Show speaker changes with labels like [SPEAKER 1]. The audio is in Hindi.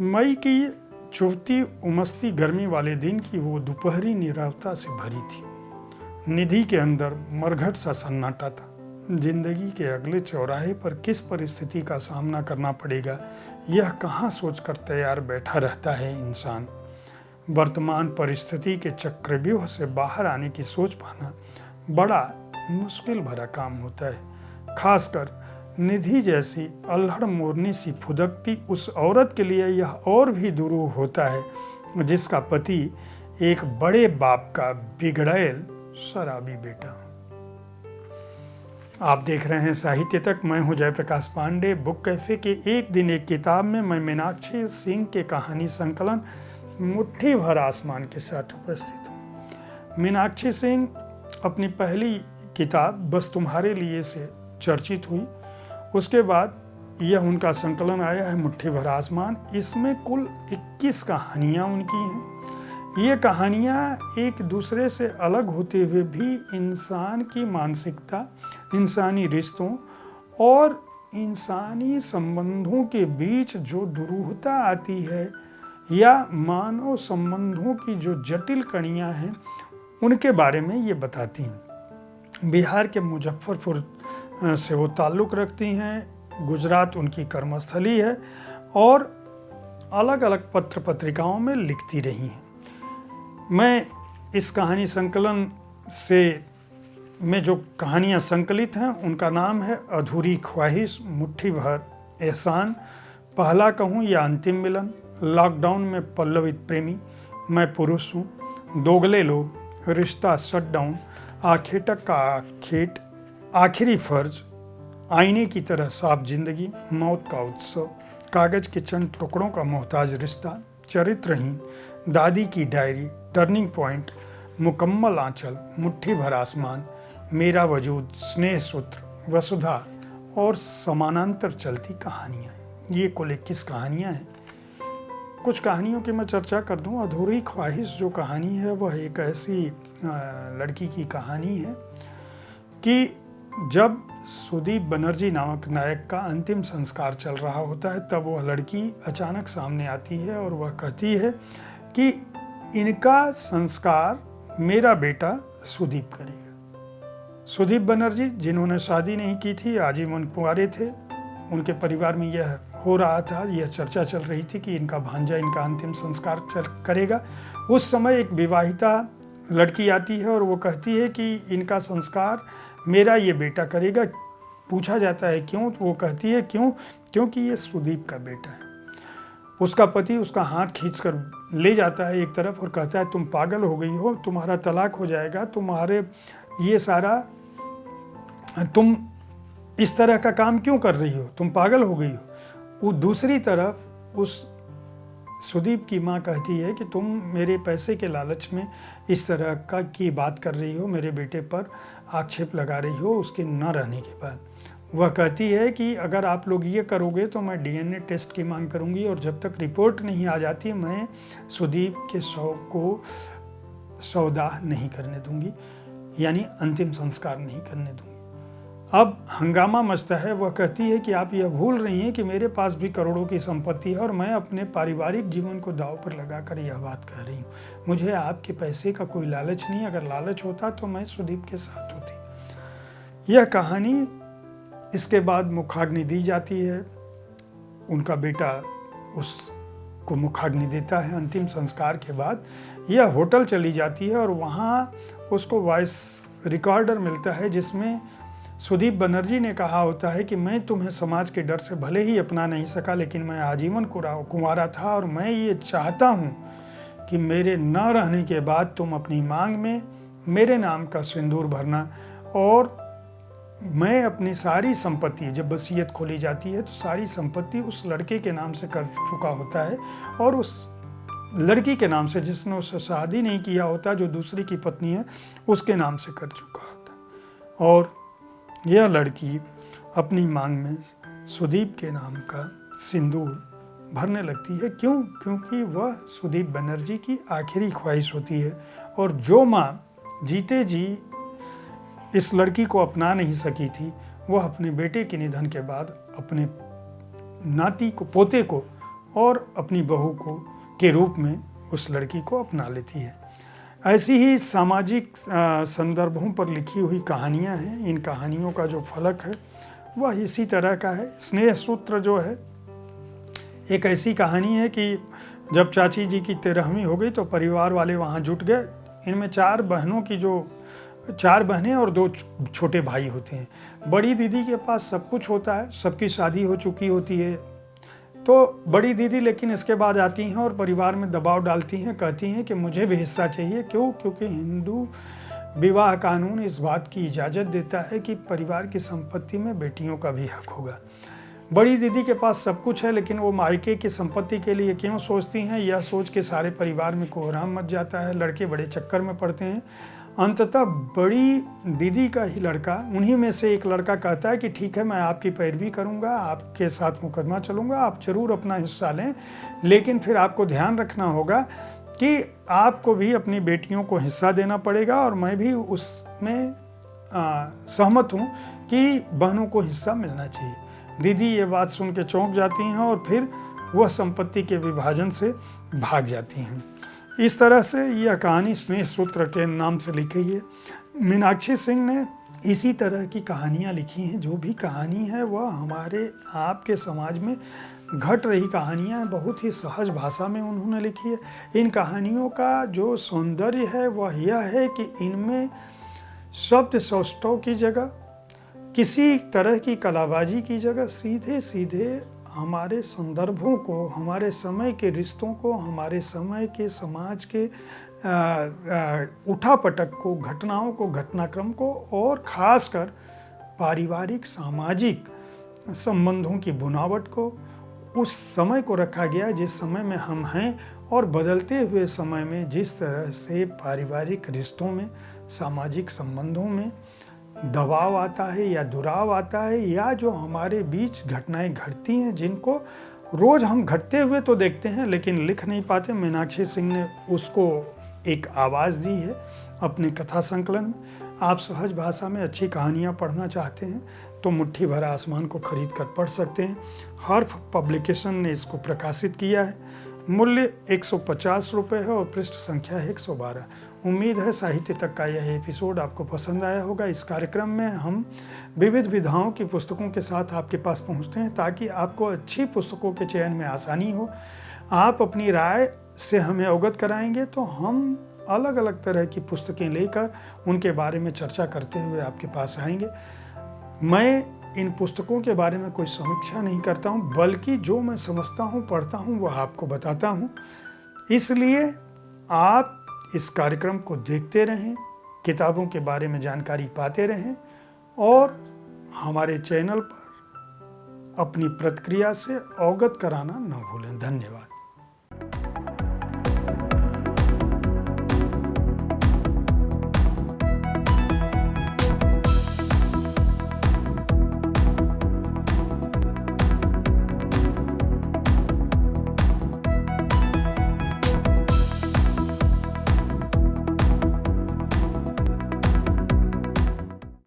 [SPEAKER 1] मई की चुभती उमसती गर्मी वाले दिन की वो दोपहरी नीरवता से भरी थी। निधि के अंदर मरघट सा सन्नाटा था। जिंदगी के अगले चौराहे पर किस परिस्थिति का सामना करना पड़ेगा, यह कहाँ सोचकर तैयार बैठा रहता है इंसान। वर्तमान परिस्थिति के चक्रव्यूह से बाहर आने की सोच पाना बड़ा मुश्किल भरा काम होता है। खासकर निधि जैसी अल्हड़ मोरनी सी फुदकती उस औरत के लिए यह और भी दुरूह होता है जिसका पति एक बड़े बाप का बिगड़ैल शराबी बेटा। आप देख रहे हैं साहित्य तक। मैं हूं जयप्रकाश पांडे। बुक कैफे के एक दिन एक किताब में मैं मीनाक्षी सिंह के कहानी संकलन मुट्ठी भर आसमान के साथ उपस्थित हूँ। मीनाक्षी सिंह अपनी पहली किताब बस तुम्हारे लिए से चर्चित हुई। उसके बाद यह उनका संकलन आया है मुट्ठी भर आसमान। इसमें कुल 21 कहानियाँ उनकी हैं। ये कहानियाँ एक दूसरे से अलग होते हुए भी इंसान की मानसिकता, इंसानी रिश्तों और इंसानी संबंधों के बीच जो दुरूहता आती है या मानव संबंधों की जो जटिल कड़ियाँ हैं उनके बारे में ये बताती हैं। बिहार के मुजफ्फरपुर से वो ताल्लुक़ रखती हैं। गुजरात उनकी कर्मस्थली है और अलग अलग पत्र पत्रिकाओं में लिखती रही हैं। मैं इस कहानी संकलन से में जो कहानियाँ संकलित हैं उनका नाम है अधूरी ख्वाहिश, मुट्ठी भर एहसान, पहला कहूँ या अंतिम मिलन, लॉकडाउन में पल्लवित प्रेमी, मैं पुरुष हूँ, दोगले लोग, रिश्ता शटडाउन, आखेटक का आखेट, आखिरी फर्ज, आईने की तरह साफ जिंदगी, मौत का उत्सव, कागज के चंद टुकड़ों का मोहताज रिश्ता, चरित्रहीन, दादी की डायरी, टर्निंग पॉइंट, मुकम्मल आंचल, मुट्ठी भर आसमान, मेरा वजूद, स्नेह सूत्र, वसुधा और समानांतर चलती कहानियाँ। ये कुल 21 कहानियाँ हैं। कुछ कहानियों की मैं चर्चा कर दूं। अधूरी ख्वाहिश जो कहानी है वह एक ऐसी लड़की की कहानी है कि जब सुदीप बनर्जी नामक नायक का अंतिम संस्कार चल रहा होता है तब वह लड़की अचानक सामने आती है और वह कहती है कि इनका संस्कार मेरा बेटा सुदीप करेगा। सुदीप बनर्जी जिन्होंने शादी नहीं की थी, आजीवन कुंवारे थे, उनके परिवार में यह हो रहा था, यह चर्चा चल रही थी कि इनका भांजा इनका अंतिम संस्कार करेगा। उस समय एक विवाहिता लड़की आती है और वो कहती है कि इनका संस्कार मेरा ये बेटा करेगा। पूछा जाता है क्यों, तो वो कहती है क्योंकि ये सुदीप का बेटा है। उसका पति उसका हाथ खींचकर ले जाता है एक तरफ और कहता है तुम पागल हो गई हो, तुम्हारा तलाक हो जाएगा, तुम्हारे ये सारा, तुम इस तरह का काम क्यों कर रही हो, तुम पागल हो गई हो। वो दूसरी तरफ उस सुदीप की माँ कहती है कि तुम मेरे पैसे के लालच में इस तरह की बात कर रही हो, मेरे बेटे पर आक्षेप लगा रही हो उसके न रहने के बाद। वह कहती है कि अगर आप लोग ये करोगे तो मैं डीएनए टेस्ट की मांग करूंगी और जब तक रिपोर्ट नहीं आ जाती मैं सुदीप के शव को सौदाह नहीं करने दूंगी, यानी अंतिम संस्कार नहीं करने दूंगी। अब हंगामा मचता है। वह कहती है कि आप यह भूल रही हैं कि मेरे पास भी करोड़ों की संपत्ति है और मैं अपने पारिवारिक जीवन को दांव पर लगाकर यह बात कह रही हूँ। मुझे आपके पैसे का कोई लालच नहीं, अगर लालच होता तो मैं सुदीप के साथ होती। यह कहानी, इसके बाद मुखाग्नि दी जाती है। उनका बेटा उसको मुखाग्नि देता है। अंतिम संस्कार के बाद यह होटल चली जाती है और वहाँ उसको वॉइस रिकॉर्डर मिलता है जिसमें सुदीप बनर्जी ने कहा होता है कि मैं तुम्हें समाज के डर से भले ही अपना नहीं सका, लेकिन मैं आजीवन कुंवारा था और मैं ये चाहता हूँ कि मेरे न रहने के बाद तुम अपनी मांग में मेरे नाम का सिंदूर भरना और मैं अपनी सारी संपत्ति, जब वसीयत खोली जाती है तो सारी संपत्ति उस लड़के के नाम से कर चुका होता है और उस लड़की के नाम से जिसने उससे शादी नहीं किया होता, जो दूसरी की पत्नी है, उसके नाम से कर चुका होता है। और यह लड़की अपनी मांग में सुदीप के नाम का सिंदूर भरने लगती है। क्यों? क्योंकि वह सुदीप बनर्जी की आखिरी ख्वाहिश होती है। और जो माँ जीते जी इस लड़की को अपना नहीं सकी थी, वह अपने बेटे के निधन के बाद अपने नाती को, पोते को और अपनी बहू को के रूप में उस लड़की को अपना लेती है। ऐसी ही सामाजिक संदर्भों पर लिखी हुई कहानियाँ हैं। इन कहानियों का जो फलक है वह इसी तरह का है। स्नेह सूत्र जो है एक ऐसी कहानी है कि जब चाची जी की 13वीं हो गई तो परिवार वाले वहाँ जुट गए। इनमें 4 बहनें और 2 छोटे भाई होते हैं। बड़ी दीदी के पास सब कुछ होता है, सबकी शादी हो चुकी होती है। तो बड़ी दीदी लेकिन इसके बाद आती हैं और परिवार में दबाव डालती हैं, कहती हैं कि मुझे भी हिस्सा चाहिए। क्यों? क्योंकि हिंदू विवाह कानून इस बात की इजाज़त देता है कि परिवार की संपत्ति में बेटियों का भी हक होगा। बड़ी दीदी के पास सब कुछ है, लेकिन वो मायके की संपत्ति के लिए क्यों सोचती हैं? यह सोच के सारे परिवार में कोहराम मच जाता है। लड़के बड़े चक्कर में पड़ते हैं। अंततः बड़ी दीदी का ही लड़का, उन्हीं में से एक लड़का कहता है कि ठीक है, मैं आपकी पैरवी करूंगा, आपके साथ मुकदमा चलूंगा, आप जरूर अपना हिस्सा लें, लेकिन फिर आपको ध्यान रखना होगा कि आपको भी अपनी बेटियों को हिस्सा देना पड़ेगा और मैं भी उसमें सहमत हूँ कि बहनों को हिस्सा मिलना चाहिए। दीदी ये बात सुन के चौंक जाती हैं और फिर वह संपत्ति के विभाजन से भाग जाती हैं। इस तरह से यह कहानी स्नेह सूत्र के नाम से लिखी है। मीनाक्षी सिंह ने इसी तरह की कहानियाँ लिखी हैं। जो भी कहानी है वह हमारे आपके समाज में घट रही कहानियाँ बहुत ही सहज भाषा में उन्होंने लिखी है। इन कहानियों का जो सौंदर्य है वह यह है कि इनमें शब्द सौष्ठव की जगह, किसी तरह की कलाबाजी की जगह सीधे सीधे हमारे संदर्भों को, हमारे समय के रिश्तों को, हमारे समय के समाज के उठापटक को, घटनाओं को, घटनाक्रम को और ख़ासकर पारिवारिक सामाजिक संबंधों की बुनावट को, उस समय को रखा गया जिस समय में हम हैं और बदलते हुए समय में जिस तरह से पारिवारिक रिश्तों में, सामाजिक संबंधों में दबाव आता है या दुराव आता है, या जो हमारे बीच घटनाएं घटती हैं जिनको रोज़ हम घटते हुए तो देखते हैं लेकिन लिख नहीं पाते। मीनाक्षी सिंह ने उसको एक आवाज़ दी है अपने कथा संकलन में। आप सहज भाषा में अच्छी कहानियाँ पढ़ना चाहते हैं तो मुट्ठी भर आसमान को खरीद कर पढ़ सकते हैं। हर्फ पब्लिकेशन ने इसको प्रकाशित किया है। मूल्य 150 रुपये है और पृष्ठ संख्या है 112। उम्मीद है साहित्य तक का यह एपिसोड आपको पसंद आया होगा। इस कार्यक्रम में हम विविध विधाओं की पुस्तकों के साथ आपके पास पहुंचते हैं ताकि आपको अच्छी पुस्तकों के चयन में आसानी हो। आप अपनी राय से हमें अवगत कराएंगे तो हम अलग अलग तरह की पुस्तकें लेकर उनके बारे में चर्चा करते हुए आपके पास आएंगे। मैं इन पुस्तकों के बारे में कोई समीक्षा नहीं करता हूँ, बल्कि जो मैं समझता हूँ, पढ़ता हूँ, वह आपको बताता हूँ। इसलिए आप इस कार्यक्रम को देखते रहें, किताबों के बारे में जानकारी पाते रहें और हमारे चैनल पर अपनी प्रतिक्रिया से अवगत कराना न भूलें। धन्यवाद।